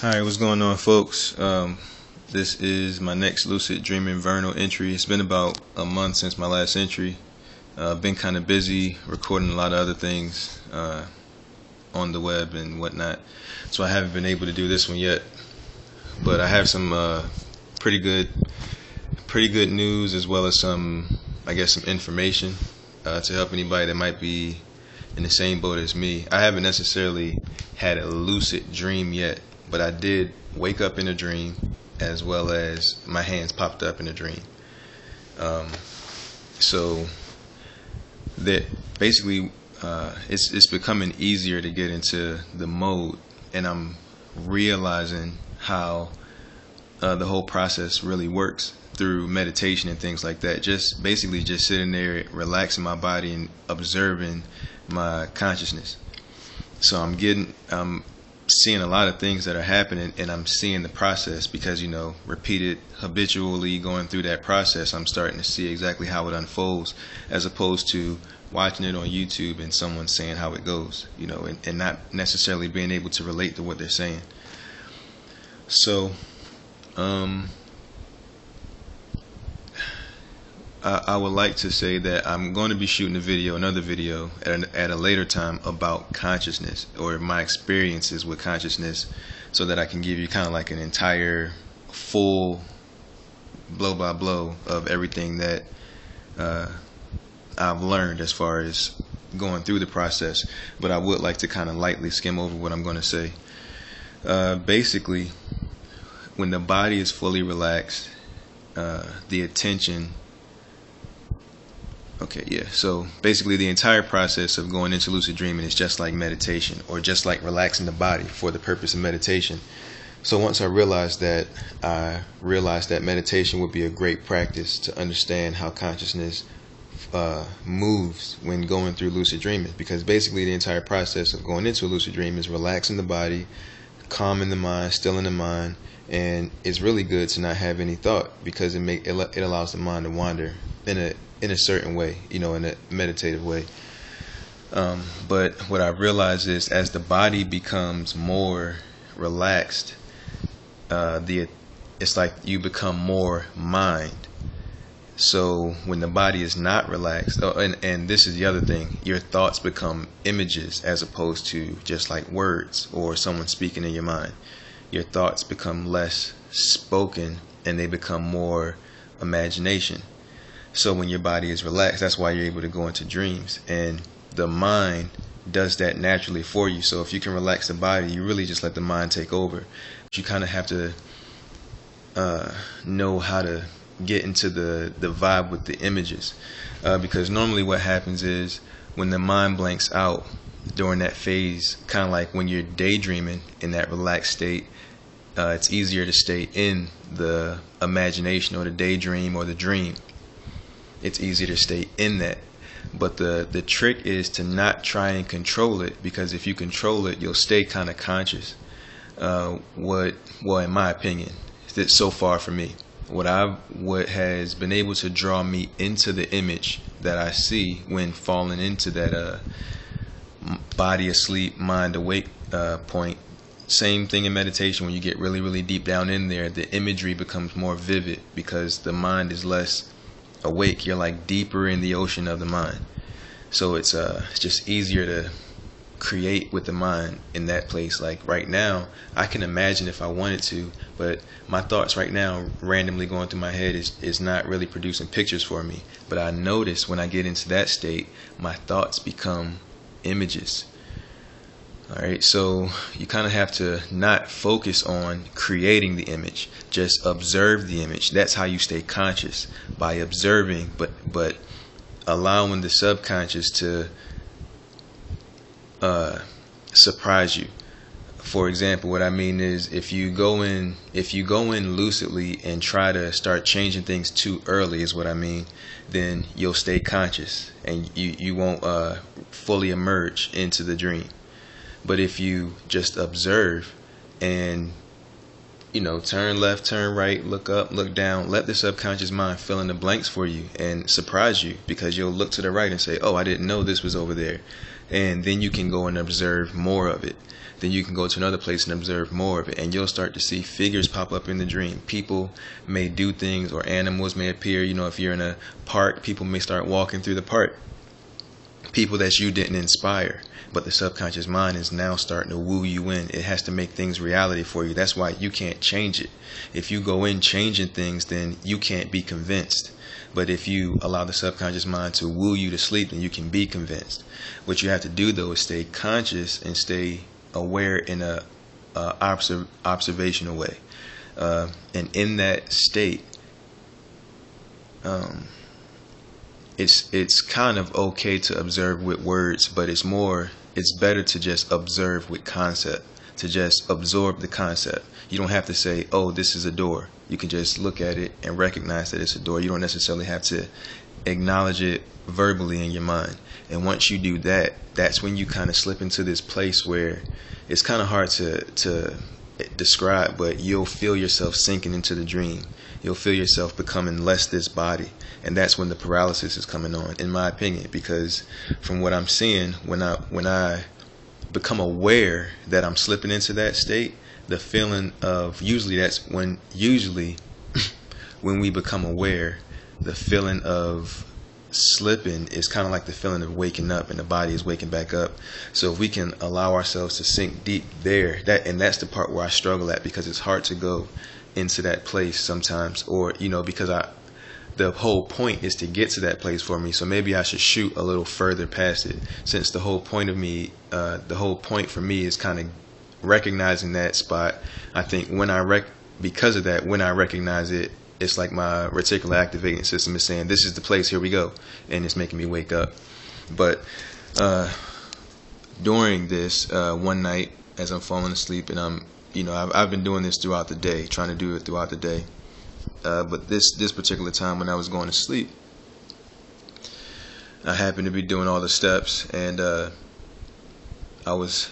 Alright, what's going on, folks? This is my next lucid dreaming Vournal entry. It's been about a month since my last entry. Been kind of busy recording a lot of other things on the web and whatnot, so I haven't been able to do this one yet. But I have some pretty good news, as well as some, I guess, some information to help anybody that might be in the same boat as me. I haven't necessarily had a lucid dream yet, but I did wake up in a dream, as well as my hands popped up in a dream. So that basically it's becoming easier to get into the mode, and I'm realizing how the whole process really works through meditation and things like that. Just basically just sitting there, relaxing my body and observing my consciousness. So I'm seeing a lot of things that are happening, and I'm seeing the process because, repeated habitually going through that process, I'm starting to see exactly how it unfolds, as opposed to watching it on YouTube and someone saying how it goes, and not necessarily being able to relate to what they're saying. So I would like to say that I'm going to be shooting another video at a later time about consciousness, or my experiences with consciousness, so that I can give you kind of like an entire full blow by blow of everything that I've learned as far as going through the process. But I would like to kind of lightly skim over what I'm going to say. Basically, when the body is fully relaxed, the attention. Okay, yeah. So basically, the entire process of going into lucid dreaming is just like meditation, or just like relaxing the body for the purpose of meditation. So once I realized that meditation would be a great practice to understand how consciousness moves when going through lucid dreaming, because basically the entire process of going into a lucid dream is relaxing the body, calming the mind, stilling the mind, and it's really good to not have any thought, because it allows the mind to wander in a certain way, in a meditative way. But what I realized is, as the body becomes more relaxed, it's like you become more mind. So when the body is not relaxed, and this is the other thing, your thoughts become images as opposed to just like words or someone speaking in your mind. Your thoughts become less spoken, and they become more imagination. So when your body is relaxed, that's why you're able to go into dreams, and the mind does that naturally for you. So if you can relax the body, you really just let the mind take over. But you kind of have to know how to get into the vibe with the images, because normally what happens is, when the mind blanks out during that phase, kind of like when you're daydreaming in that relaxed state, it's easier to stay in the imagination or the daydream or the dream. It's easier to stay in that. But the trick is to not try and control it, because if you control it, you'll stay kind of conscious. In my opinion, that's so far for me. What has been able to draw me into the image that I see when falling into that body asleep, mind awake point. Same thing in meditation. When you get really, really deep down in there, the imagery becomes more vivid because the mind is less awake. You're like deeper in the ocean of the mind. So it's just easier to create with the mind in that place. Like right now, I can imagine if I wanted to, but my thoughts right now randomly going through my head is not really producing pictures for me. But I notice when I get into that state, my thoughts become images. Alright, so you kind of have to not focus on creating the image, just observe the image. That's how you stay conscious, by observing, but allowing the subconscious to surprise you. For example, what I mean is, if you go in lucidly and try to start changing things too early, is what I mean, then you'll stay conscious and you won't fully emerge into the dream. But if you just observe and turn left, turn right, look up, look down, let the subconscious mind fill in the blanks for you and surprise you, because you'll look to the right and say, oh, I didn't know this was over there. and then you can go and observe more of it. Then you can go to another place and observe more of it, and you'll start to see figures pop up in the dream. People may do things, or animals may appear. If you're in a park, people may start walking through the park. People that you didn't inspire, but the subconscious mind is now starting to woo you in. It has to make things reality for you. That's why you can't change it. If you go in changing things, then you can't be convinced. But if you allow the subconscious mind to woo you to sleep, then you can be convinced. What you have to do, though, is stay conscious and stay aware in a observational way. And in that state, it's kind of okay to observe with words, but it's better to just observe with concept, to just absorb the concept. You don't have to say, oh, this is a door. You can just look at it and recognize that it's a door. You don't necessarily have to acknowledge it verbally in your mind. And once you do that, that's when you kind of slip into this place where it's kind of hard to describe, but you'll feel yourself sinking into the dream. You'll feel yourself becoming less this body. And that's when the paralysis is coming on, in my opinion, because from what I'm seeing, when I become aware that I'm slipping into that state, the feeling of usually when we become aware, the feeling of slipping is kind of like the feeling of waking up, and the body is waking back up. So if we can allow ourselves to sink deep there, that's the part where I struggle at, because it's hard to go into that place sometimes, or because the whole point is to get to that place for me. So maybe I should shoot a little further past it, since the whole point for me is kind of recognizing that spot. I think because of that, when I recognize it, it's like my reticular activating system is saying, this is the place, here we go, and it's making me wake up. But during this one night, as I'm falling asleep, and I've been doing this throughout the day, trying to do it throughout the day. But this particular time when I was going to sleep, I happened to be doing all the steps, and I was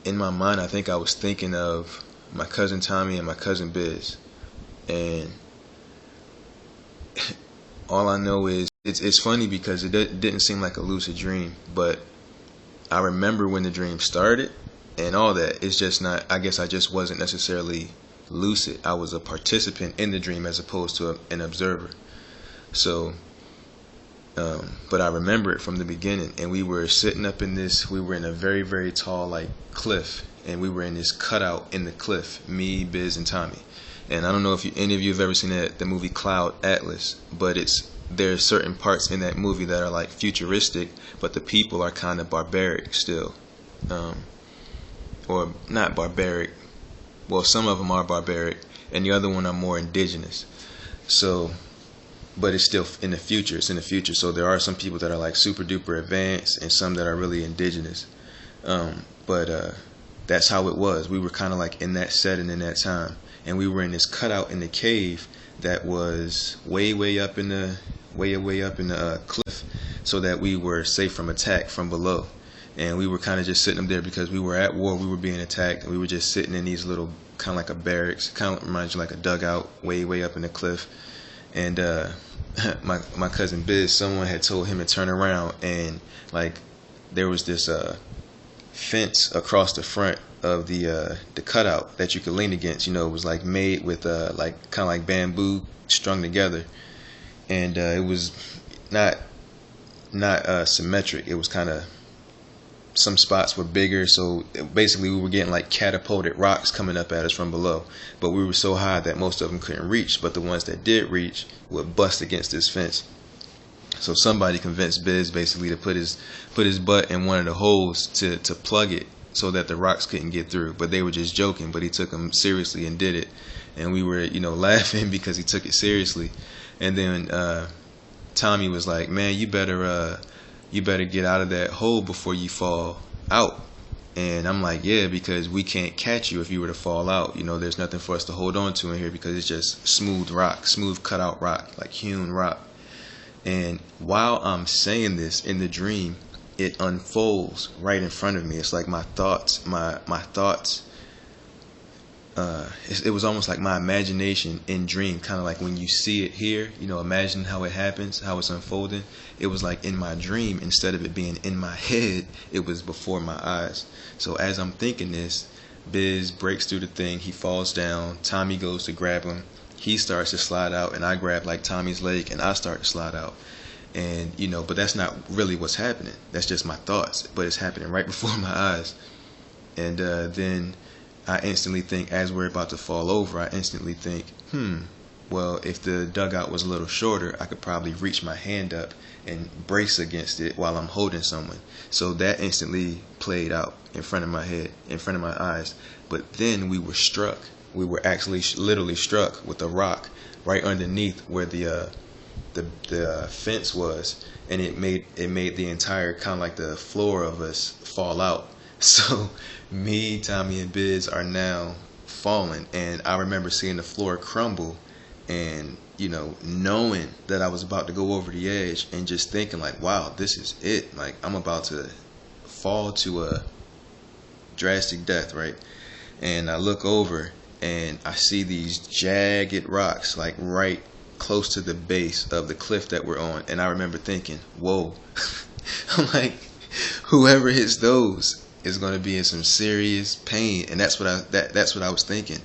in my mind, I think I was thinking of my cousin Tommy and my cousin Biz. And all I know is it's funny because it didn't seem like a lucid dream, but I remember when the dream started and all that. It's just not, I guess I just wasn't necessarily lucid. I was a participant in the dream as opposed to an observer. So but I remember it from the beginning, and we were sitting up we were in a very, very tall like cliff, and we were in this cutout in the cliff, me, Biz, and Tommy. And I don't know if any of you have ever seen the movie Cloud Atlas, but there are certain parts in that movie that are like futuristic, but the people are kind of barbaric still, or not barbaric. Well, some of them are barbaric, and the other one are more indigenous. So, but it's still in the future. It's in the future. So there are some people that are like super duper advanced, and some that are really indigenous. But that's how it was. We were kind of like in that setting in that time. And we were in this cutout in the cave that was way up in the cliff, so that we were safe from attack from below. And we were kind of just sitting up there because we were at war. We were being attacked, and we were just sitting in these little, kind of like a barracks, kind of reminds you like a dugout, way up in the cliff. And my cousin Biz, someone had told him to turn around, and like there was this fence across the front of the cutout that you could lean against. It was like made with like kind of like bamboo strung together, and it was not symmetric. It was kind of, some spots were bigger, so basically we were getting like catapulted rocks coming up at us from below, but we were so high that most of them couldn't reach, but the ones that did reach would bust against this fence. So somebody convinced Biz basically to put his butt in one of the holes to plug it so that the rocks couldn't get through. But they were just joking, but he took them seriously and did it. And we were, laughing because he took it seriously. And then Tommy was like, man, you better get out of that hole before you fall out. And I'm like, yeah, because we can't catch you if you were to fall out. There's nothing for us to hold on to in here because it's just smooth rock, smooth cutout rock, like hewn rock. And while I'm saying this in the dream, it unfolds right in front of me. It's like my thoughts it was almost like my imagination in dream, kind of like when you see it here, you know, imagine how it happens, how it's unfolding. It was like in my dream, instead of it being in my head, it was before my eyes. So as I'm thinking this, Biz breaks through the thing, he falls down, Tommy goes to grab him, he starts to slide out, and I grab like Tommy's leg and I start to slide out. And you know, but that's not really what's happening, that's just my thoughts, but it's happening right before my eyes. And then I instantly think, as we're about to fall over, I instantly think, well, if the dugout was a little shorter, I could probably reach my hand up and brace against it while I'm holding someone. So that instantly played out in front of my head, in front of my eyes. But then we were struck. We were actually literally struck with a rock right underneath where the fence was, and it made the entire, kind of like the floor of us, fall out. So me, Tommy, and Biz are now falling, and I remember seeing the floor crumble, and you know, knowing that I was about to go over the edge, and just thinking like, wow, this is it, like I'm about to fall to a drastic death, right? And I look over and I see these jagged rocks like right close to the base of the cliff that we're on, and I remember thinking, whoa. I'm like, whoever hits those is going to be in some serious pain. And that's what I was thinking.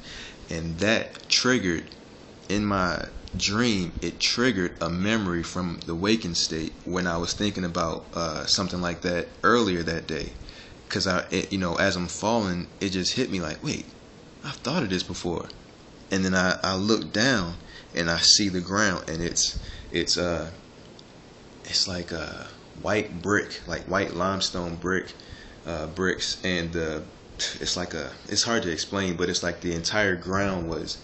And that triggered, in my dream, it triggered a memory from the waking state when I was thinking about something like that earlier that day. Because you know, as I'm falling, it just hit me like, wait, I've thought of this before. And then I look down and I see the ground, and it's like a white brick, like white limestone bricks, and it's hard to explain, but it's like the entire ground was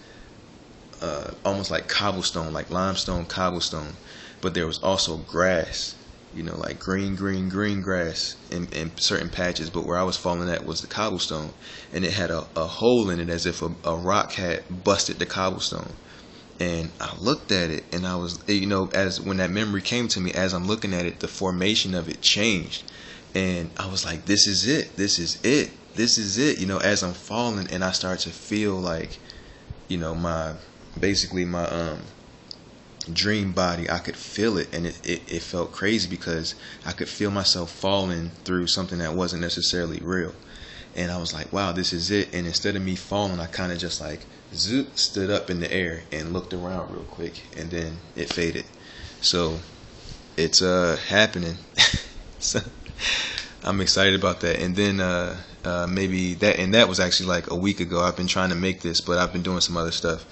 almost like cobblestone, like limestone cobblestone, but there was also grass, you know, like green grass in certain patches, but where I was falling at was the cobblestone, and it had a hole in it as if a rock had busted the cobblestone. And I looked at it, and I was, you know, as when that memory came to me, as I'm looking at it, the formation of it changed. And I was like, this is it, this is it, this is it, you know, as I'm falling, and I start to feel like, you know, my dream body, I could feel it, and it felt crazy because I could feel myself falling through something that wasn't necessarily real. And I was like, wow, this is it. And instead of me falling, I kind of just like zoop, stood up in the air and looked around real quick, and then it faded. So it's happening. So I'm excited about that. And then maybe that, and that was actually like a week ago. I've been trying to make this, but I've been doing some other stuff.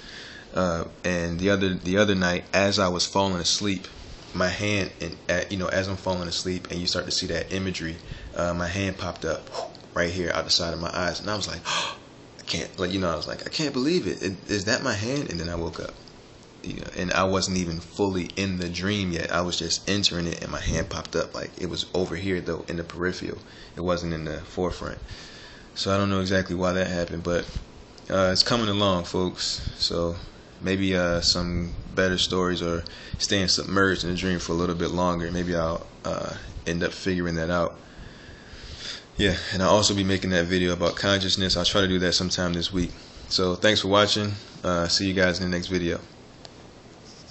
And the other night, as I was falling asleep, my hand, and you know, as I'm falling asleep, and you start to see that imagery, my hand popped up right here out the side of my eyes, and I was like, oh, I can't, like, you know, I was like, I can't believe it. Is that my hand? And then I woke up, you know, and I wasn't even fully in the dream yet. I was just entering it, and my hand popped up, like it was over here though, in the peripheral. It wasn't in the forefront. So I don't know exactly why that happened, but it's coming along, folks. So maybe some better stories, or staying submerged in the dream for a little bit longer. Maybe I'll end up figuring that out. Yeah, and I'll also be making that video about consciousness. I'll try to do that sometime this week. So thanks for watching. See you guys in the next video.